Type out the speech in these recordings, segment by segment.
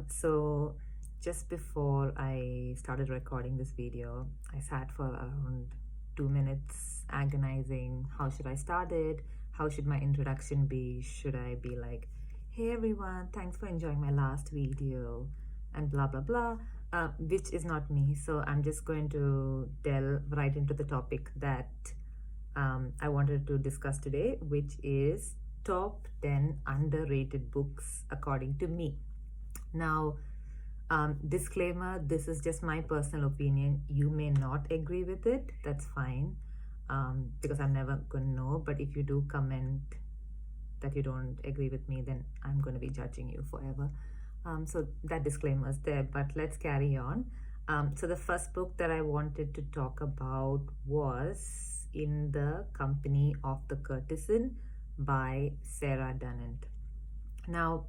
So just before I started recording this video, I sat for around 2 minutes agonizing. How should I start it? How should my introduction be? Should I be like, hey everyone, thanks for enjoying my last video and blah blah blah, which is not me. So I'm just going to delve right into the topic that I wanted to discuss today, which is top 10 underrated books according to me. Now, disclaimer, this is just my personal opinion. You may not agree with it, that's fine, because I'm never going to know. But if you do comment that you don't agree with me, then I'm going to be judging you forever. So that disclaimer is there, but let's carry on. So the first book that I wanted to talk about was In the Company of the Courtesan by Sarah Dunant. Now,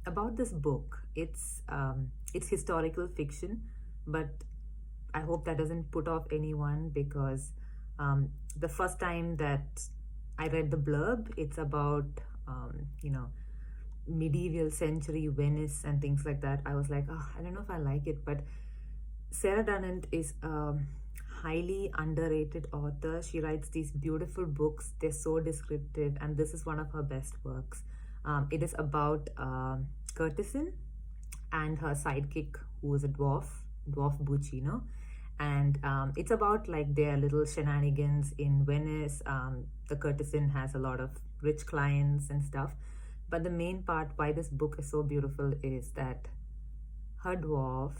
about this book, it's historical fiction, but I hope that doesn't put off anyone, because the first time that I read the blurb, it's about medieval century Venice and things like that. I was like, oh, I don't know if I like it. But Sarah Dunant is a highly underrated author. She writes these beautiful books. They're so descriptive, and this is one of her best works. It is about Courtesan and her sidekick, who is a dwarf Buccino. And it's about like their little shenanigans in Venice. The Courtesan has a lot of rich clients and stuff. But the main part why this book is so beautiful is that her dwarf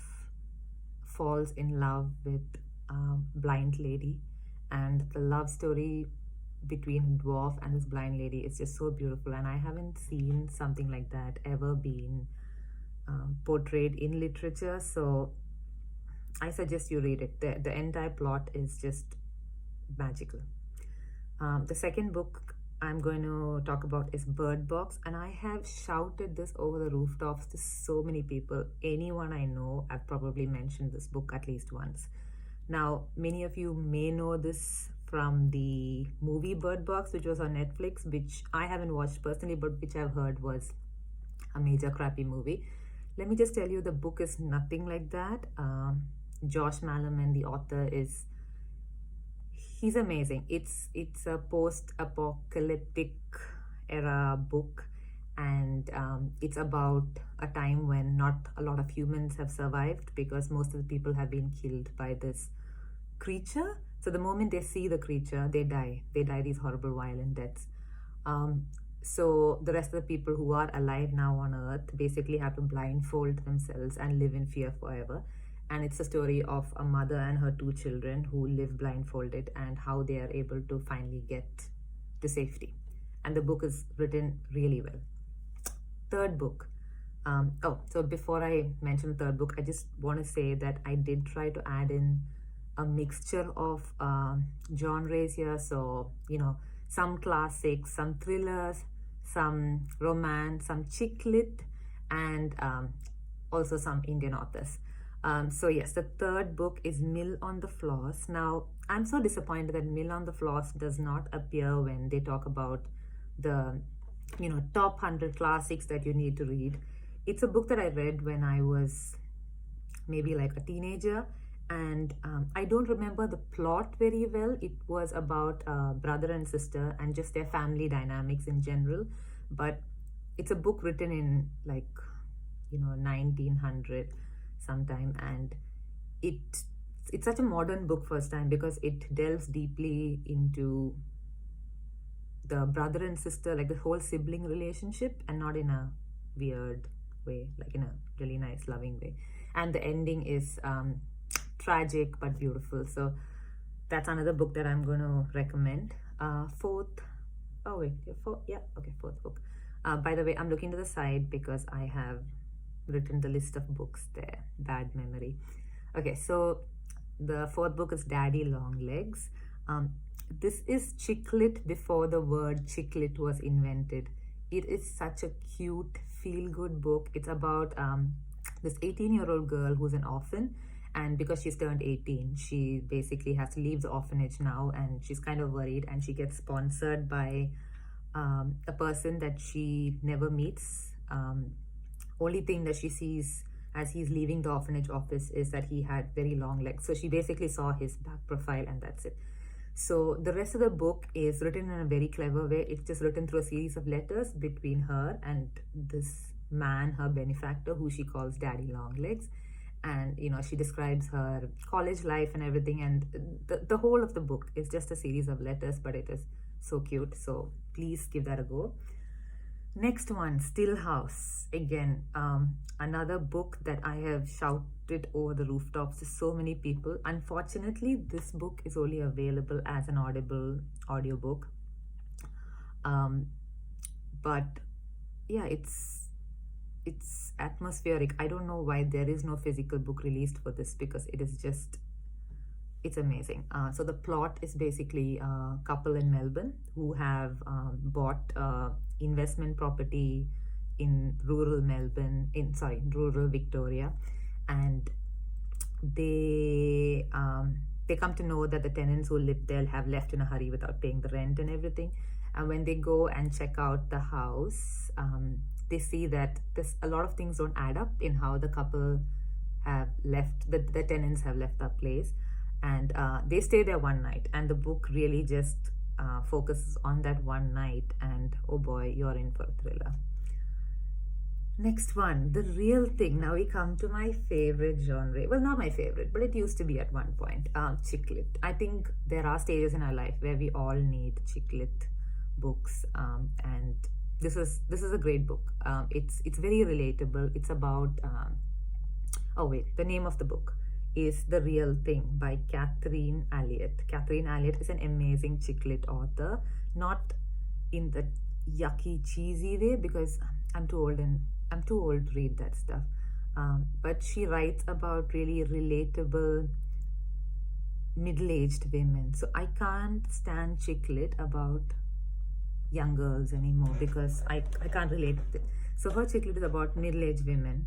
falls in love with a blind lady, and the love story between dwarf and this blind lady is just so beautiful. And I haven't seen something like that ever been portrayed in literature, so I suggest you read it. The entire plot is just magical. The second book I'm going to talk about is Bird Box, and I have shouted this over the rooftops to so many people. Anyone I know, I've probably mentioned this book at least once. Now, many of you may know this from the movie Bird Box, which was on Netflix, which I haven't watched personally, but which I've heard was a major crappy movie. Let me just tell you, the book is nothing like that. Josh Malerman, the author, he's amazing. It's a post-apocalyptic era book, and it's about a time when not a lot of humans have survived, because most of the people have been killed by this creature. So the moment they see the creature, they die these horrible violent deaths. So the rest of the people who are alive now on Earth basically have to blindfold themselves and live in fear forever. And it's a story of a mother and her 2 children who live blindfolded, and how they are able to finally get to safety. And the book is written really well. Third book. So before I mention the third book, I just want to say that I did try to add in a mixture of genres here. So, some classics, some thrillers, some romance, some chick lit, and also some Indian authors. So yes, the third book is Mill on the Floss. Now, I'm so disappointed that Mill on the Floss does not appear when they talk about the, top 100 classics that you need to read. It's a book that I read when I was maybe like a teenager, and I don't remember the plot very well. It was about brother and sister and just their family dynamics in general. But it's a book written in 1900 sometime, and it's such a modern book first time, because it delves deeply into the brother and sister, like the whole sibling relationship, and not in a weird way, like in a really nice loving way. And the ending is tragic but beautiful. So that's another book that I'm going to recommend. Fourth book. By the way, I'm looking to the side because I have written the list of books there. Bad memory. Okay, so the fourth book is Daddy Longlegs. This is chick lit before the word chick lit was invented. It is such a cute, feel-good book. It's about this 18-year-old girl who's an orphan, and because she's turned 18, she basically has to leave the orphanage now, and she's kind of worried, and she gets sponsored by a person that she never meets, Only thing that she sees as he's leaving the orphanage office is that he had very long legs. So she basically saw his back profile and that's it. So the rest of the book is written in a very clever way. It's just written through a series of letters between her and this man, her benefactor, who she calls Daddy Longlegs. And she describes her college life and everything, and the whole of the book is just a series of letters, but it is so cute. So please give that a go. Next one, Still House. Again, another book that I have shouted over the rooftops to so many people. Unfortunately, this book is only available as an Audible audiobook. But yeah, it's atmospheric. I don't know why there is no physical book released for this, because it's amazing. So the plot is basically a couple in Melbourne who have bought investment property in rural Melbourne, rural Victoria, and they come to know that the tenants who live there have left in a hurry without paying the rent and everything. And when they go and check out the house, they see that a lot of things don't add up in how the couple have left, the tenants have left that place. And they stay there one night, and the book really just focuses on that one night, and oh boy, you're in for a thriller. Next one, The Real Thing. Now we come to my favorite genre. Well, not my favorite, but it used to be at one point. Chick lit. I think there are stages in our life where we all need chick lit books, and this is a great book. It's very relatable. It's about the name of the book is The Real Thing by Catherine Alliot. Catherine Alliot is an amazing chick lit author, not in the yucky, cheesy way, because I'm too old to read that stuff. But she writes about really relatable middle-aged women. So I can't stand chick lit about young girls anymore, because I can't relate with it. So her chick lit is about middle-aged women,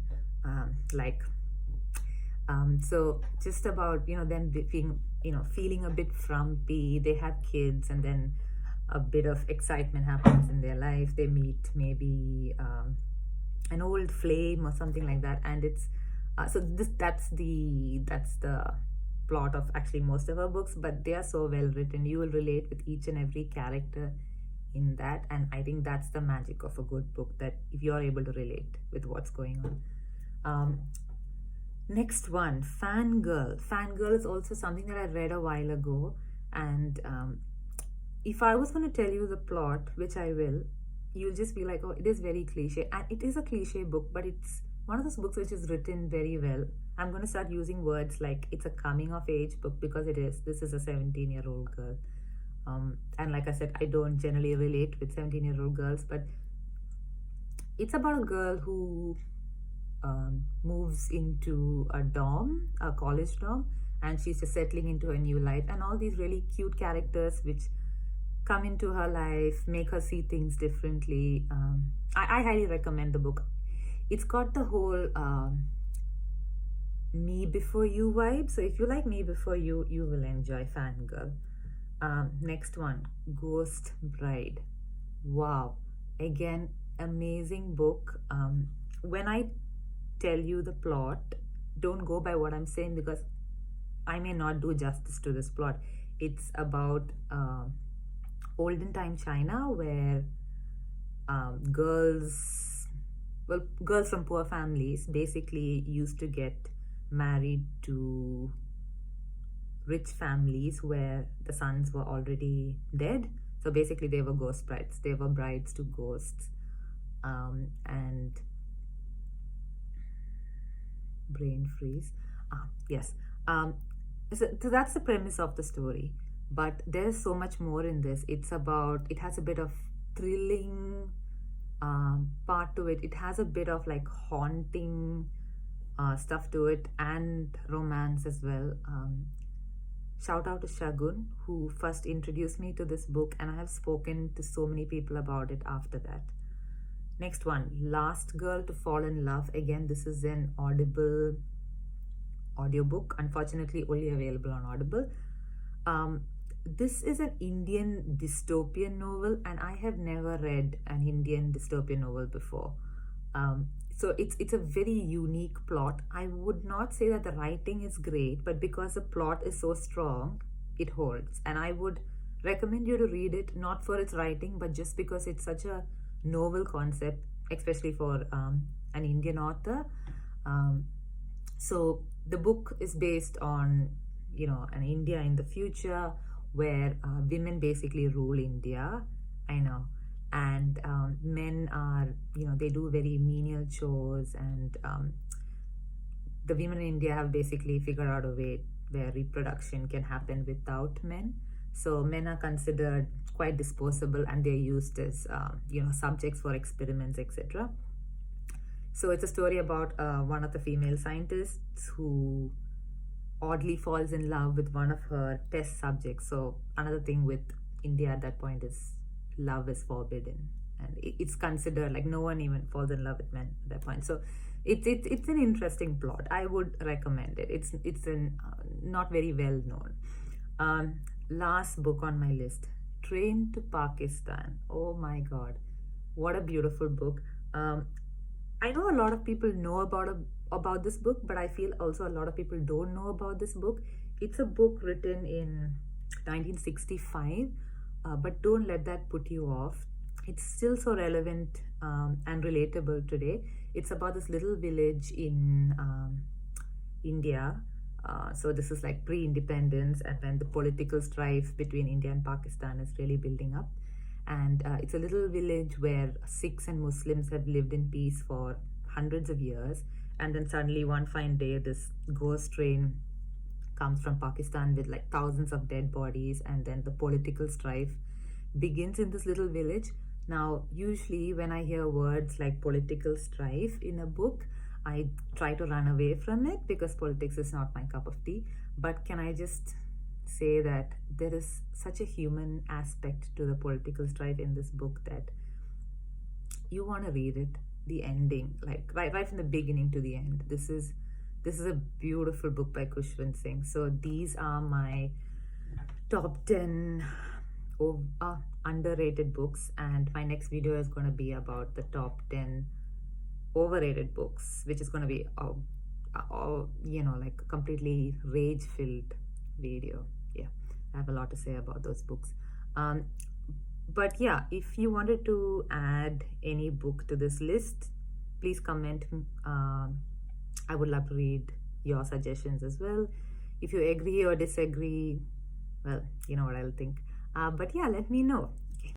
so just about them being feeling a bit frumpy. They have kids, and then a bit of excitement happens in their life. They meet maybe an old flame or something like that, and it's that's the plot of actually most of her books. But they are so well written, you will relate with each and every character in that, and I think that's the magic of a good book, that if you're able to relate with what's going on. Next one, Fangirl. Fangirl is also something that I read a while ago, and if I was going to tell you the plot, which I will, you'll just be like, oh, it is very cliche. And it is a cliche book, but it's one of those books which is written very well. I'm going to start using words like it's a coming of age book, because it is. This is a 17-year-old girl. And like I said, I don't generally relate with 17-year-old girls, but it's about a girl who moves into a college dorm, and she's just settling into a new life, and all these really cute characters which come into her life make her see things differently. I highly recommend the book. It's got the whole Me Before You vibe, so if you like Me Before You, you will enjoy Fangirl. Next one, Ghost Bride. Wow, again, amazing book. When I tell you the plot, don't go by what I'm saying, because I may not do justice to this plot. It's about olden time China, where girls from poor families basically used to get married to rich families where the sons were already dead. So basically they were ghost brides. They were brides to ghosts. And brain freeze. Yes. So that's the premise of the story. But there's so much more in this. It has a bit of thrilling part to it. It has a bit of like haunting stuff to it, and romance as well. Shout out to Shagun, who first introduced me to this book, and I have spoken to so many people about it after that. Next one, Last Girl to Fall in Love. Again, this is an Audible audiobook, unfortunately only available on Audible. This is an Indian dystopian novel, and I have never read an Indian dystopian novel before. So it's a very unique plot. I would not say that the writing is great, but because the plot is so strong, it holds. And I would recommend you to read it, not for its writing, but just because it's such a novel concept, especially for an Indian author. Um, so the book is based on, an India in the future where women basically rule India. I know. And men are, they do very menial chores, and the women in India have basically figured out a way where reproduction can happen without men. So men are considered quite disposable, and they're used as, subjects for experiments, etc. So it's a story about one of the female scientists who oddly falls in love with one of her test subjects. So another thing with India at that point is love is forbidden, and it's considered like no one even falls in love with men at that point. So it's an interesting plot. I would recommend it. It's an not very well known. Last book on my list, Train to Pakistan. Oh my God, what a beautiful book. I know a lot of people know about this book, but I feel also a lot of people don't know about this book. It's a book written in 1965, but don't let that put you off. It's still so relevant and relatable today. It's about this little village in India. So this is like pre-independence, and when the political strife between India and Pakistan is really building up. And it's a little village where Sikhs and Muslims have lived in peace for hundreds of years. And then suddenly one fine day, this ghost train comes from Pakistan with like thousands of dead bodies, and then the political strife begins in this little village. Now, usually when I hear words like political strife in a book, I try to run away from it because politics is not my cup of tea. But can I just say that there is such a human aspect to the political strife in this book that you want to read it, the ending, like right from the beginning to the end. This is a beautiful book by Khushwant Singh. So these are my top 10 underrated books, and my next video is going to be about the top 10 overrated books, which is going to be like a completely rage filled video. Yeah, I have a lot to say about those books. But yeah, if you wanted to add any book to this list, please comment. I would love to read your suggestions as well. If you agree or disagree, well, you know what I'll think. But yeah, let me know.